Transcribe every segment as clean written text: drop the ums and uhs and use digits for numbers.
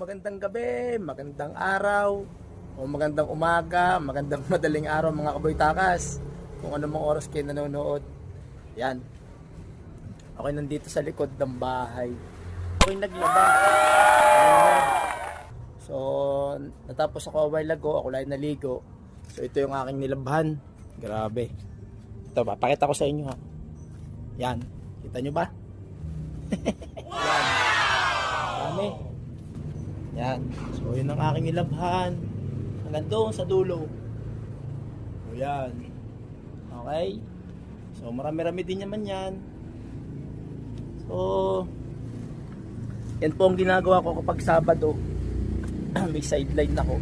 magandang gabi, magandang araw, o magandang umaga, magandang madaling araw mga kaboy takas. Kung ano mang oras kayo nanonood. Yan. Ako'y nandito sa likod ng bahay. Ako'y naglaba. So, natapos ako a while ago, ako lang naligo. So, ito yung aking nilabahan. Grabe. Ito, papakita ko sa inyo ha. Yan. Kita nyo ba? Yan. Dami. Yan. So, yun ang aking nilabhan. Hanggang doon sa dulo. O, yan. Okay. So, marami-rami din naman yan. So, yan po ang ginagawa ko kapag Sabado. May sideline ako.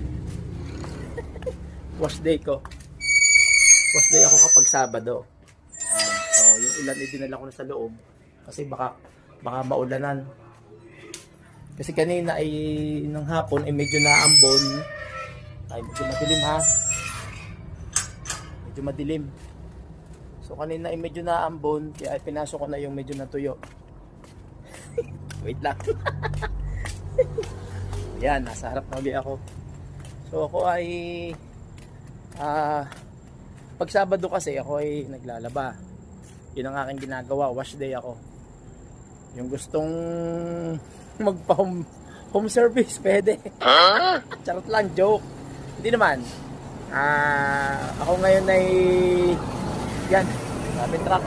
Wash day ko. Wash day ako kapag Sabado. So, yung ilan ay dinala ko na sa loob. Kasi baka maulanan. Kasi kanina ay ng hapon ay medyo naambon. Ay medyo madilim ha. Medyo madilim. So kanina ay medyo naambon, kaya ay pinasok ko na yung medyo natuyo. Wait lang. Yan, nasa harap na ulit ako. So ako ay pag Sabado kasi ako ay naglalaba. Yun ang aking ginagawa, wash day ako. Yung gustong magpa-home service, pwede. Charot lang, joke. Hindi naman. Ako ngayon ay yan, sabi truck.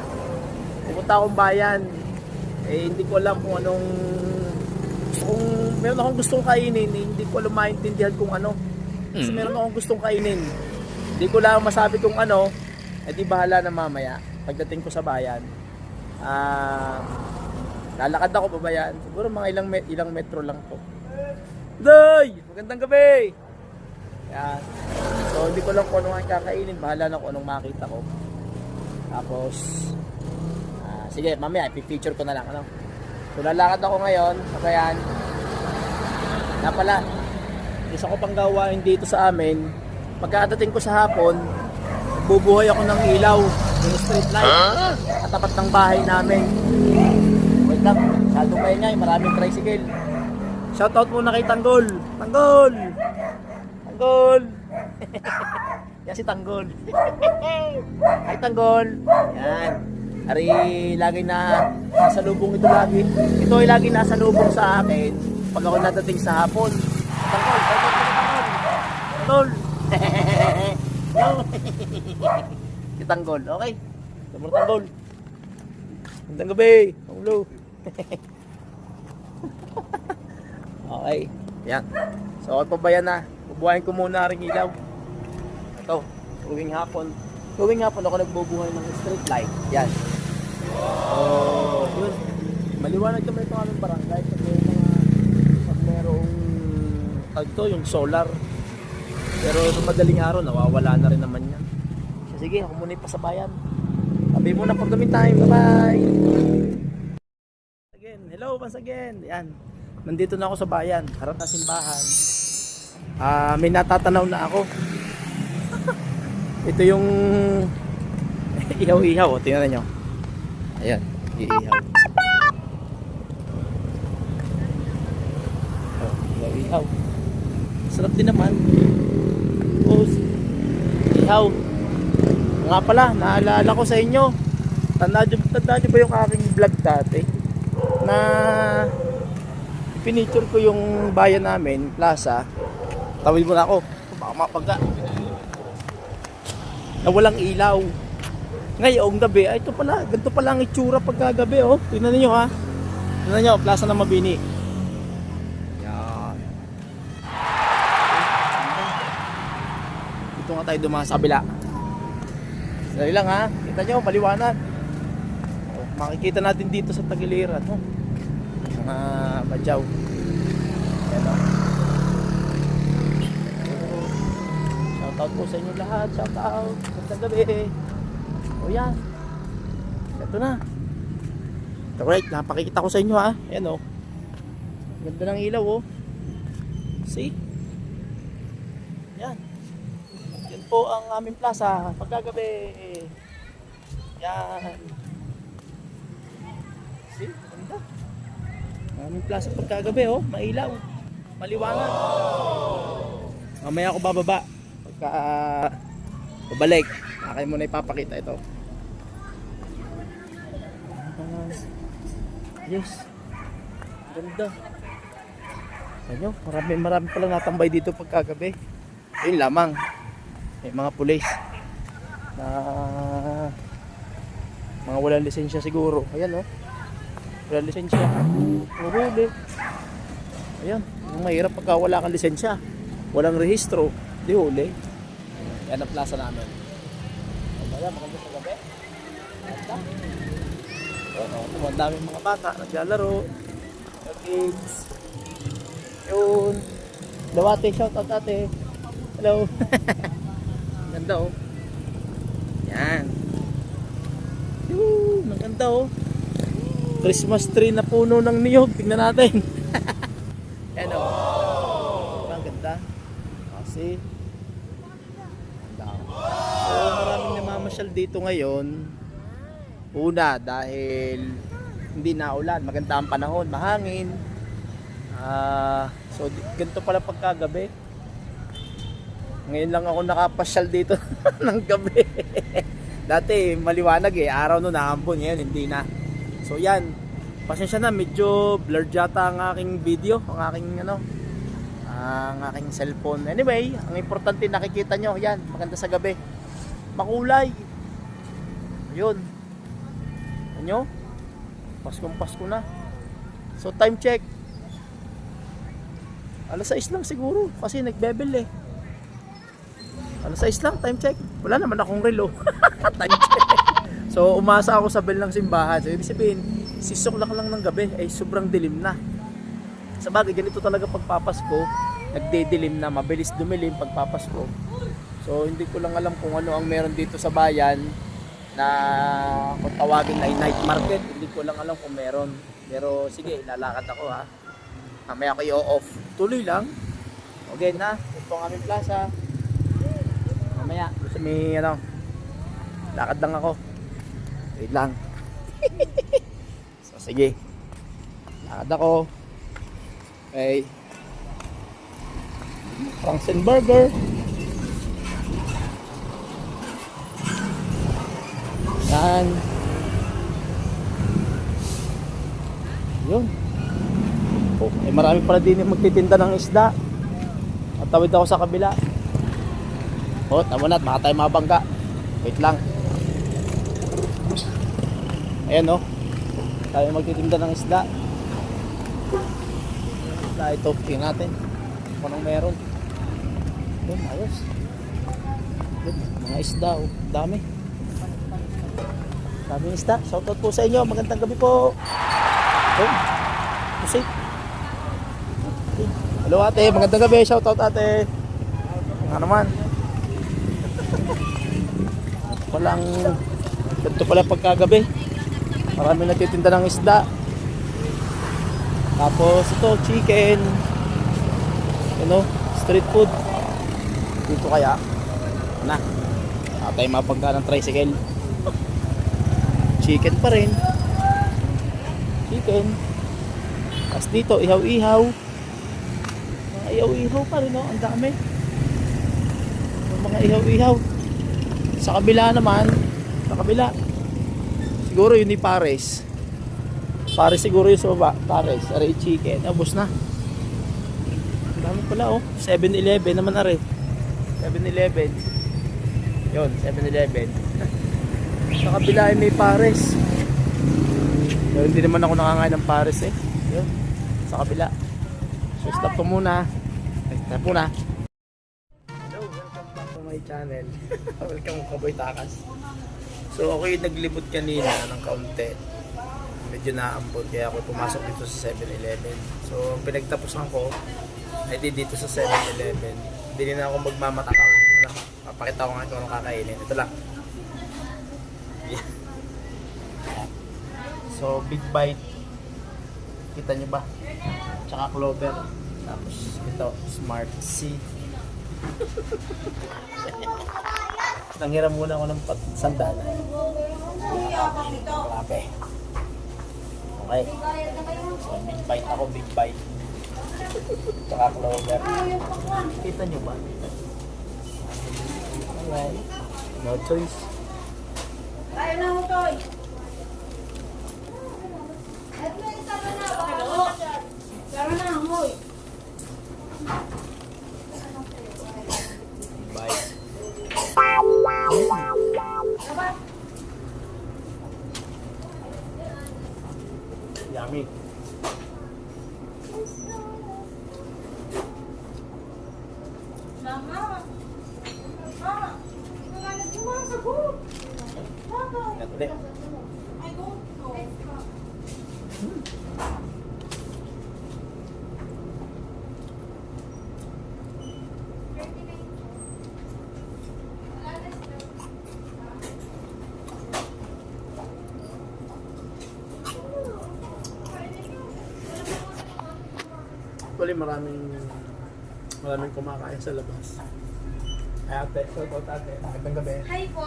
Pupunta akong bayan. Eh, hindi ko alam kung anong kung meron akong gustong kainin, hindi ko alam maintindihan kung ano. Kasi meron akong gustong kainin. Hindi ko lang masabi kung ano, eh di bahala na mamaya. Pagdating ko sa bayan, lalakad ako babayan. Siguro mga ilang metro lang po. Day! Magandang gabi! Yan. So, hindi ko lang kung anong kakainin. Bahala na kung anong makita ko. Tapos, sige, mamaya, ipipicture ko na lang. Ano? So, lalakad ako ngayon. Kabayan. Na pala, isa ko pang gawain dito sa amin. Pagkadating ko sa hapon, bubuhay ako ng ilaw. Yung street light. Katapat ng bahay namin. Wait lang, masyadong maingay, maraming tricycle. Shoutout muna kay Tanggol. Tanggol! Tanggol! Yan si Tanggol. Hi Tanggol! Yan. Ari, lagi na nasa lubong ito lagi. Ito ay lagi nasa lubong sa akin pag ako nadating sa hapon. Tanggol! Tanggol! Si Tanggol, okay? Tumulong Tanggol. Magandang gabi. Hello. Okay. Yan. So ako pa ba yan na? Bubuhayin ko muna ring ilaw. Ito. Tuwing hapon. Tuwing hapon ako nagbubuhay ng street light. Yan. So, yun. Maliwanag kami ito aming barangay. Pag merong ito, yung solar. Pero sa madaling araw, nawawala na rin naman yan. So, sige, ako muna pa sa bayan. Sabi muna pag kami time. Bye-bye! Again, hello once again. Yan. Nandito na ako sa bayan, harap na simbahan. May natatanaw na ako. Ito yung ihaw-ihaw, tingnan niyo. Ayan, ihaw. Ihaw-ihaw. Sarap din naman. Tapos ihaw. Nga pala, naalala ko sa inyo. Tandaan niyo ba yung aking vlog dati? Na pinicture ko yung bayan namin, plaza. Tawid mo na ako. Baka mapagka. Na walang ilaw. Ngayong gabi, ay ito pala, ganito pala ang itsura pagkagabi, oh. Tingnan niyo ha. Tingnan niyo, plaza ng Mabini. Yan. Dito nga tayo dumaan sa kabila. Dali lang ha. Kita niyo, maliwanag. Oh, makikita natin dito sa Tagiliran, oh. Mga badyaw. Ayan o. Shoutout po sa inyo lahat. Shoutout. Magandang gabi. O yan. Ito na. Ito right. Napakikita ko sa inyo ha. Ayan o. Ganda ng ilaw o. See? Yan. Yan po ang aming plaza. Pagkagabi. Yan. See? Ganda. Aming plaza pagkagabi oh, mailaw. maliwanag. Mamaya ako bababa. Pagka babalik, akin muna ipapakita ito. Yes. Ganda. Ano, marami pala natambay dito pagkagabi. Ayun lamang. May mga pulis na mga walang lisensya siguro. Ayan oh. Walang lisensya. Huli. Ayan, yung mahirap pagka wala kang lisensya. Walang rehistro, di huli. Yan ang plaza namin. Ayan, maganda sa gabi. Ganda. Ang daming mga bata naglalaro. Mga kids. Yun. Hello ate, shout out ate. Hello. Ganda oh. Yan. Yun, maganda oh. Christmas tree na puno ng niyog. Tingnan natin. Yan oh. Ang ganda. Kasi so maraming namamasyal dito ngayon. Una dahil hindi na ulan, maganda ang panahon, mahangin. So ganito pala pagkagabi. Ngayon lang ako nakapasyal dito ng gabi. Dati maliwanag eh, araw no nahambon, ngayon hindi na. So yan, pasensya na, medyo blurred yata ang aking video, ang aking cellphone. Anyway, ang importante nakikita nyo, yan, maganda sa gabi. Makulay. Ayun. Ano? Paskong Pasko na. So time check. Alas 6 lang siguro kasi nagbebel eh. Alas 6 lang, time check. Wala naman akong relo. Time check. So umasa ako sa bell ng simbahan. So ibig sabihin, 6 o'clock lang ng gabi ay sobrang dilim na. Sa bagay, ganito talaga pagpapasko. Nagdidilim na, mabilis dumilim pagpapasko. So hindi ko lang alam kung ano ang meron dito sa bayan na kung tawagin ay night market. Hindi ko lang alam kung meron. Pero sige, ilalakad ako ha. Mamaya ko i-off. Tuloy lang. Okay na, ito ang aming plaza. Mamaya, gusto may lakad lang ako. Wait lang. So sige, lakad ako. Okay. Frankenburger. Yan. Yun. Oh, eh marami pala din yung magtitinda ng isda. Matawid ako sa kabila. Oh, tama na, baka tayo mabangga. Wait lang. Ayan oh. Tayo magtitinda ng isda. Isda ito, tingnan natin kung anong meron. Yun, ayos. Yun, mga isda oh, dami. Daming isda. Shoutout po sa inyo. Magandang gabi po. Oh, musik. Okay. Hello ate, magandang gabi. Shoutout ate. Nga naman. Ganito pala pagkagabi. Marami nagtitinda ng isda. Tapos ito, chicken. Street food. Dito kaya. Na. Atay mapagka ng tricycle. Chicken pa rin. Chicken. Tapos dito, ihaw-ihaw. Mga ihaw-ihaw pa rin, oh. Ang dami. Mga ihaw-ihaw. Sa kabila naman, siguro yun ni Pares. Pares siguro yung sa baba. Pares, aray chicken. Abos na. Ang dami pala, oh. 7-Eleven naman aray. 7-Eleven. Yun, 7-Eleven. Sa kabila ay may Pares. Pero hindi naman ako nakakain ng Pares eh. Yun, sa kabila. So stop ko muna. Stop muna. Hello, welcome back to my channel. Welcome Kaboy Takas. So ako yung naglibot kanina ng kaunti. Medyo naambot kaya ako pumasok dito sa 7-Eleven. So pinagtapusan ko ay dito sa 7-Eleven. Hindi na ako magmamatakaw. Papakita ko nga kung anong kakainin. Ito lang. So Big Bite, kita nyo ba? Tsaka Clover. Tapos ito Smart C. Nanghiram muna ako ng sandalan. Grabe. Okay. So Big Bite ako, Big Bite. Tsaka clover. Kita nyo ba? Alright. No choice. Tayo na mo, Toy. Tara na, hoy. Bye. Dapat. Yummy. Mama. Mama. Nangalat yung mga sagot. Mama. Ito ulit. I don't know. Actually, maraming kumakain sa labas. Ay ate, ito ate, magandang gabi. Hi po.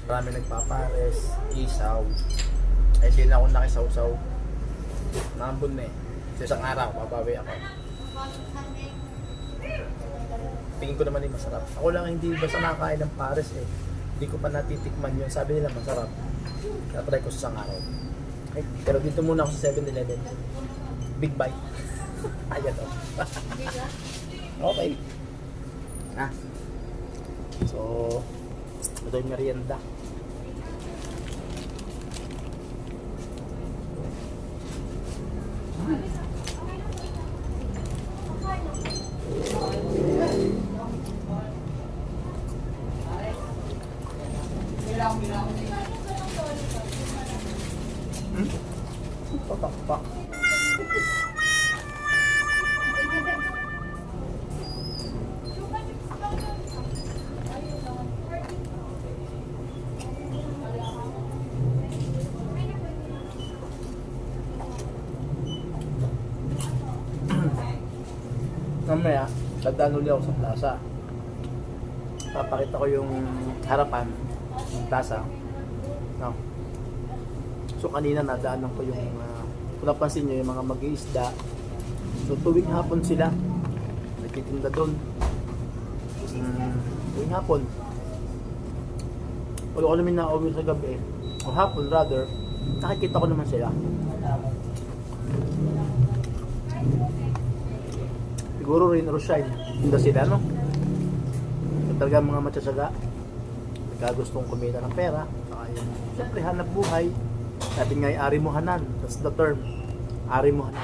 Maraming nagpapares, isaw. Ay di na ako nakisawsaw. Nambun na eh. Sa isang araw, babawi ako. Tingin ko naman yung masarap. Ako lang hindi basta nakakain ng pares eh. Hindi ko pa natitikman yun. Sabi nila masarap. Natry ko sa isang araw. Okay. Pero dito muna ako sa 7-Eleven. Big bite. Ayan o. Okay. Ah. So, ito yung merienda. Patakpak. Mamaya, dadaan ulit ako sa plaza. Papakita ko yung harapan ng plaza. No. So kanina nadaanan ko yung kung napansin nyo yung mga mag-iisda. So tuwing hapon sila nagtitinda doon. Tuwing hapon. Pag ako namin na-uwi sa gabi o hapon rather, nakikita ko naman sila. Siguro rin Roshine, hindi sila no? Talaga mga matyasaga, nagkagustong kumita ng pera, saka yung siyempre hanap buhay. Sabi nga ay arimuhanan, that's the term, arimuhanan.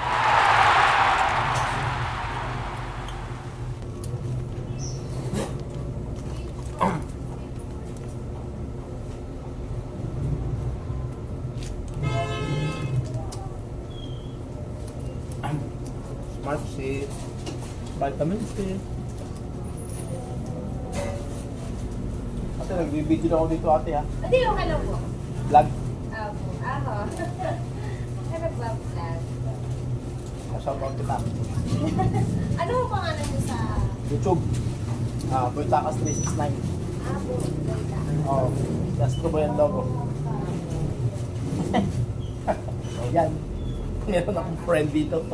Smart seed, vitamin C. Ate, nagbibideo na ako dito ate ha. Ate, okay lang po. Vlog. Apo. Ako. Ano ba plan? Shoutout kita. Ano ang pangalan niyo sa... YouTube. Boy Takas 369. Apo. Oh, just ko ba yung logo? Oh, yan. Meron akong friend dito.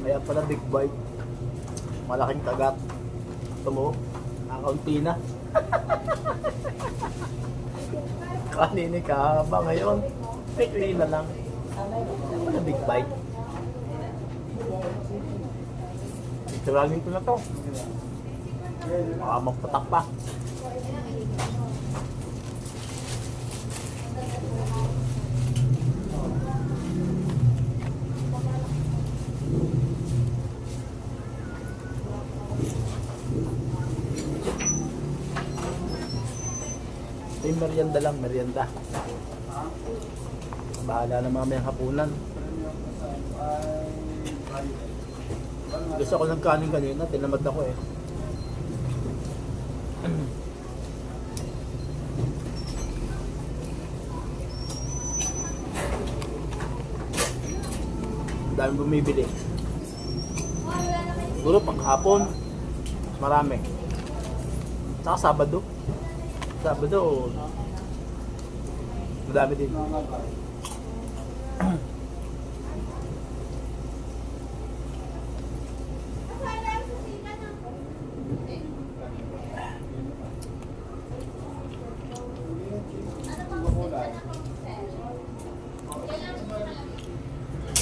Kaya pala big bite. Malaking kagat. Ito mo, nakaunti na. Kanini ka ba ngayon? Pikli na lang. Kaya pala big bite. Ituragin ko na to. Baka magpatak pa. Ito yung merienda lang, merienda. Bahala na mamayang hapunan. Gusto ko ng kanin kanina, tinamad ako eh. Dami bumibili. Siguro pang hapon, mas marami. Saka Sabado. Sabado, madami din.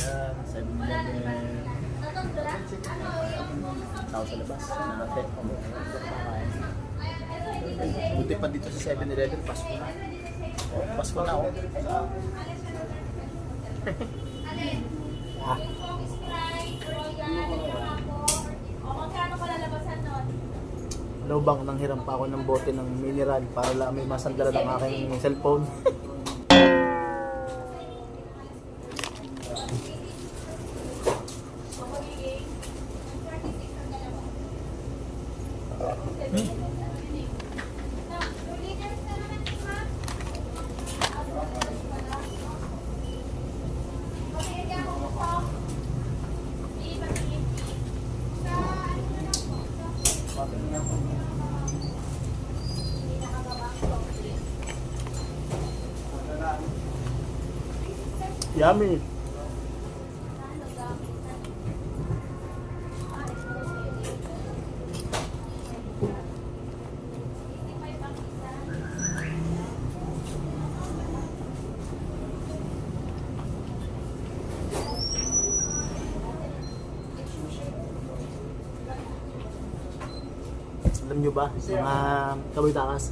Ayan, 7-Eleven. Tao sa labas. Natin. Buti pa dito sa 7-Eleven. Pasko na. Oh, Pasko na oh. Ah. Ano bang nanghiram pa ako ng bote ng mineral para lang may masandala ng aking cellphone. Yummy. Alam nyo ba, mga kabitakas,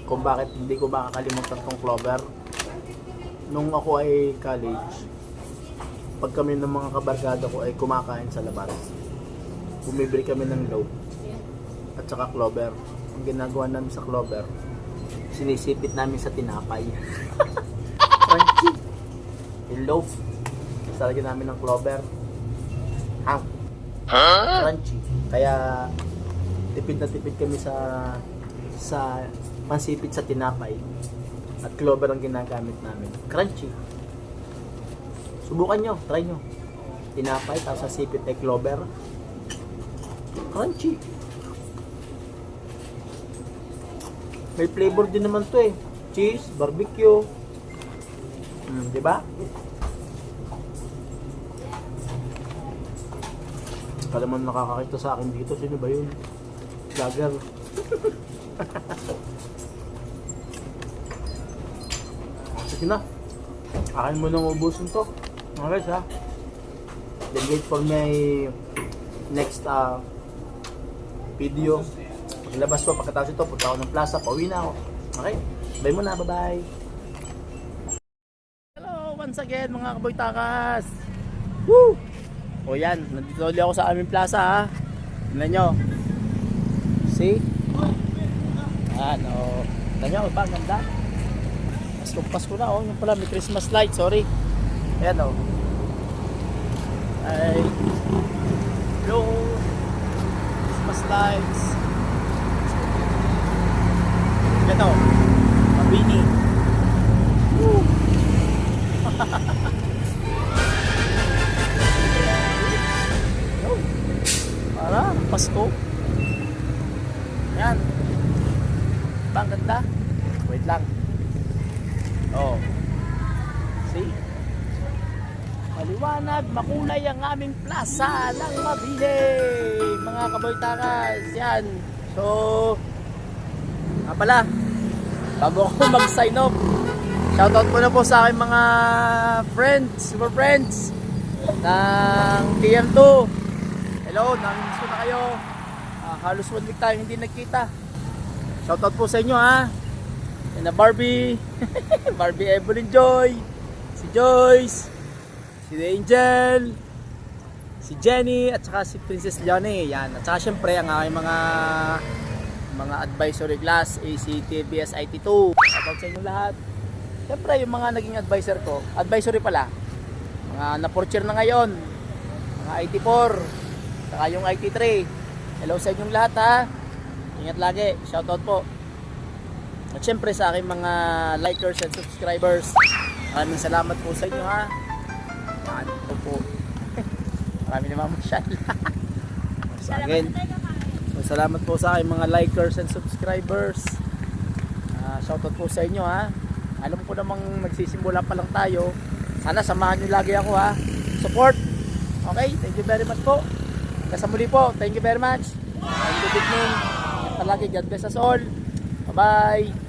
kung bakit hindi ko makakalimutan tong Clover? Nung ako ay college, pag kami ng mga kabarkada ko ay kumakain sa labas, bumibili kami ng loaf at saka Clover. Ang ginagawa namin sa Clover, sinisipit namin sa tinapay. Crunchy. Yung loaf, salagyan namin ng Clover. Hang. Crunchy. Kaya tipid na tipid kami sa pansipit sa tinapay. At Clover ang ginagamit namin. Crunchy. Subukan nyo, try nyo. Tinapay, tapos sa sipit ay Clover. Crunchy. May flavor din naman to eh. Cheese, barbecue. Diba? Kala man nakakakita sa akin dito. Sino ba yun? Vlogger. Sige na. Akin mo nang ubusin to. Mga guys ha. Then wait for my next video. Paglabas ko, pagkatapos ito, punta ako ng plaza, pauwi na ako. Okay? Bye muna, bye-bye. Hello, once again mga kaboy takas. Woo! O yan, nandito ulit ako sa aming plaza ha. Tignan nyo. See? Ayan o. Tignan nyo, ba? Ganda. Pasko na oh. Yung pala, may Christmas light, sorry. Ayan o. Ay. Hello. Christmas lights. Yan o. Mabini. Woo! Para, Pasko. Yan. Diba ang ganda? Wait lang. Oh. See? Maliwanag, makulay ang aming plaza ng Mabini. Mga kaboy-takas. Yan. So, pala, bago ako mag-sign off, shoutout ko na po sa aking mga friends, super friends ng TM2. Hello, namiss ko na kayo. Halos 1 week tayo hindi nagkita. Shoutout po sa inyo ha. Yan na Barbie, Barbie Evelyn Joy, si Joyce, si Angel, si Jenny, at saka si Princess Leonie. Yan. At saka syempre ang aking mga advisory class, ACTBS IT2. Shoutout sa inyo lahat. Syempre yung mga naging advisor ko, advisory pala, mga na-4th year na ngayon, mga IT4, saka yung IT3. Hello sa inyong lahat ha. Ingat lagi. Shoutout po. At syempre sa aking mga likers and subscribers, maraming salamat po sa inyo ha. Yan. Opo. Marami naman masyal. So again, so salamat po sa aking mga likers and subscribers. Shoutout po sa inyo ha. Alam ko namang nagsisimula pa lang tayo. Sana samahan nyo lagi ako ha. Support. Okay, thank you very much po. Kasamuli po, thank you very much. And good evening. Palagi, God bless us all. Bye bye.